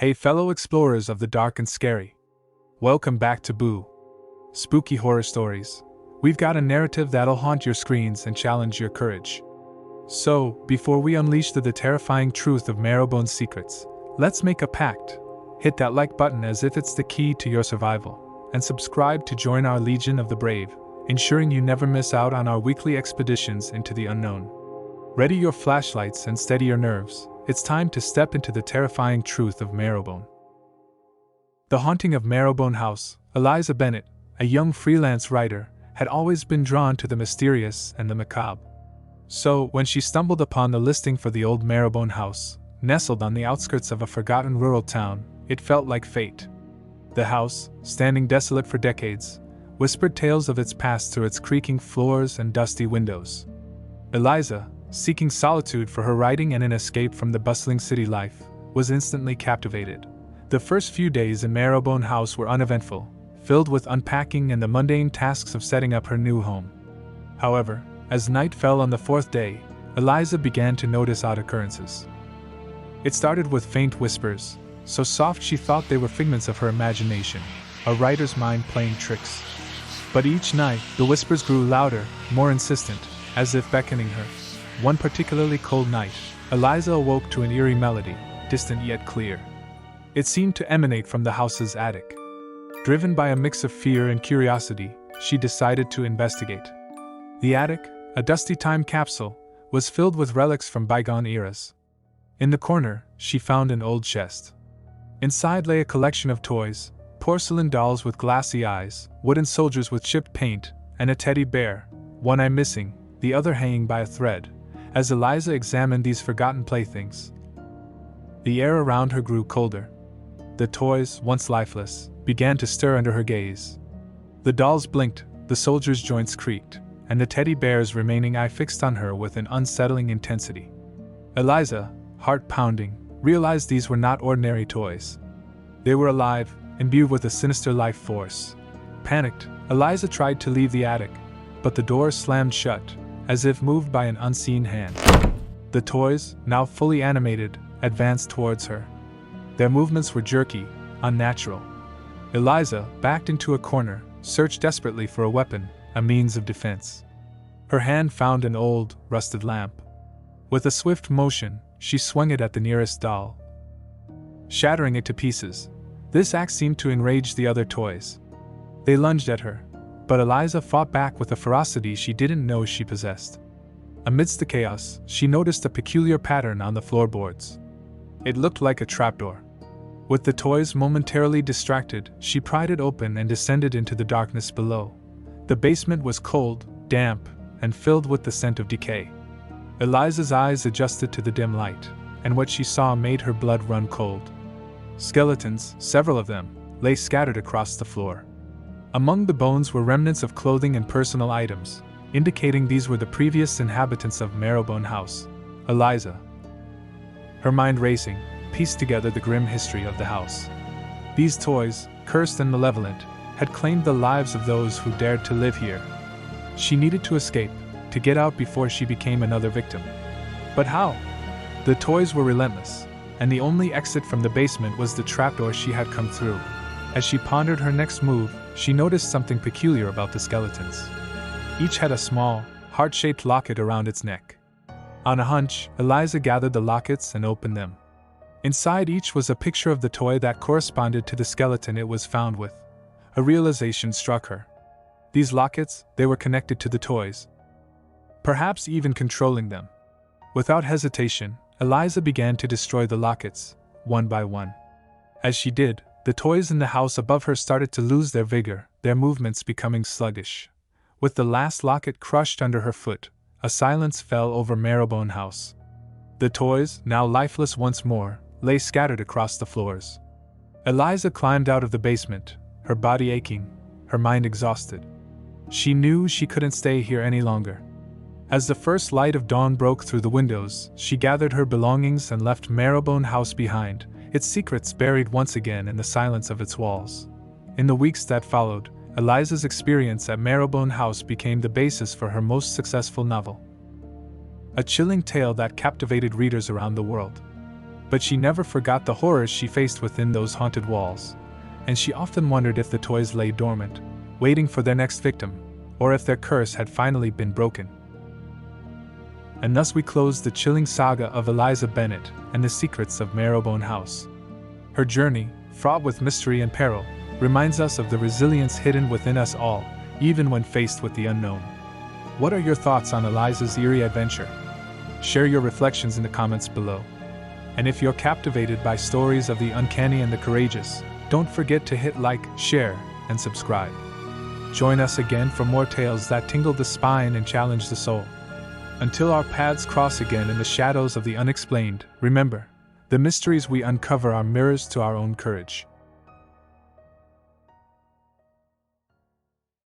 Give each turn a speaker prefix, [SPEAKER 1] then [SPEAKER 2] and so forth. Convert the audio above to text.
[SPEAKER 1] Hey fellow explorers of the dark and scary. Welcome back to Boo Spooky Horror Stories. We've got a narrative that'll haunt your screens and challenge your courage. So, before we unleash the terrifying truth of Marrowbone's secrets, let's make a pact. Hit that like button as if it's the key to your survival, and subscribe to join our Legion of the Brave, ensuring you never miss out on our weekly expeditions into the unknown. Ready your flashlights and steady your nerves. It's time to step into the terrifying truth of Marrowbone. The haunting of Marrowbone House. Eliza Bennett, a young freelance writer, had always been drawn to the mysterious and the macabre. So, when she stumbled upon the listing for the old Marrowbone House, nestled on the outskirts of a forgotten rural town, it felt like fate. The house, standing desolate for decades, whispered tales of its past through its creaking floors and dusty windows. Eliza, seeking solitude for her writing and an escape from the bustling city life, was instantly captivated. The first few days in Marrowbone House were uneventful, filled with unpacking and the mundane tasks of setting up her new home. However, as night fell on the fourth day, Eliza began to notice odd occurrences. It started with faint whispers, so soft she thought they were figments of her imagination, a writer's mind playing tricks. But each night, the whispers grew louder, more insistent, as if beckoning her. One particularly cold night, Eliza awoke to an eerie melody, distant yet clear. It seemed to emanate from the house's attic. Driven by a mix of fear and curiosity, she decided to investigate. The attic, a dusty time capsule, was filled with relics from bygone eras. In the corner, she found an old chest. Inside lay a collection of toys, porcelain dolls with glassy eyes, wooden soldiers with chipped paint, and a teddy bear, one eye missing, the other hanging by a thread. As Eliza examined these forgotten playthings, the air around her grew colder. The toys, once lifeless, began to stir under her gaze. The dolls blinked, the soldiers' joints creaked, and the teddy bear's remaining eye fixed on her with an unsettling intensity. Eliza, heart pounding, realized these were not ordinary toys. They were alive, imbued with a sinister life force. Panicked, Eliza tried to leave the attic, but the door slammed shut, as if moved by an unseen hand. The toys, now fully animated, advanced towards her. Their movements were jerky, unnatural. Eliza, backed into a corner, searched desperately for a weapon, a means of defense. Her hand found an old, rusted lamp. With a swift motion, she swung it at the nearest doll, shattering it to pieces. This act seemed to enrage the other toys. They lunged at her, but Eliza fought back with a ferocity she didn't know she possessed. Amidst the chaos, she noticed a peculiar pattern on the floorboards. It looked like a trapdoor. With the toys momentarily distracted, she pried it open and descended into the darkness below. The basement was cold, damp, and filled with the scent of decay. Eliza's eyes adjusted to the dim light, and what she saw made her blood run cold. Skeletons, several of them, lay scattered across the floor. Among the bones were remnants of clothing and personal items, indicating these were the previous inhabitants of Marrowbone House. Eliza, her mind racing, pieced together the grim history of the house. These toys, cursed and malevolent, had claimed the lives of those who dared to live here. She needed to escape, to get out before she became another victim. But how? The toys were relentless, and the only exit from the basement was the trapdoor she had come through. As she pondered her next move, she noticed something peculiar about the skeletons. Each had a small, heart-shaped locket around its neck. On a hunch, Eliza gathered the lockets and opened them. Inside each was a picture of the toy that corresponded to the skeleton it was found with. A realization struck her. These lockets, they were connected to the toys, perhaps even controlling them. Without hesitation, Eliza began to destroy the lockets, one by one. As she did, the toys in the house above her started to lose their vigor, their movements becoming sluggish. With the last locket crushed under her foot, a silence fell over Marrowbone House. The toys, now lifeless once more, lay scattered across the floors. Eliza climbed out of the basement, her body aching, her mind exhausted. She knew she couldn't stay here any longer. As the first light of dawn broke through the windows, she gathered her belongings and left Marrowbone House behind, its secrets buried once again in the silence of its walls. In the weeks that followed, Eliza's experience at Marrowbone House became the basis for her most successful novel. A chilling tale that captivated readers around the world. But she never forgot the horrors she faced within those haunted walls, and she often wondered if the toys lay dormant, waiting for their next victim, or if their curse had finally been broken. And thus we close the chilling saga of Eliza Bennett and the secrets of Marrowbone House. Her journey, fraught with mystery and peril, reminds us of the resilience hidden within us all, even when faced with the unknown. What are your thoughts on Eliza's eerie adventure? Share your reflections in the comments below. And if you're captivated by stories of the uncanny and the courageous, don't forget to hit like, share, and subscribe. Join us again for more tales that tingle the spine and challenge the soul. Until our paths cross again in the shadows of the unexplained, remember, the mysteries we uncover are mirrors to our own courage.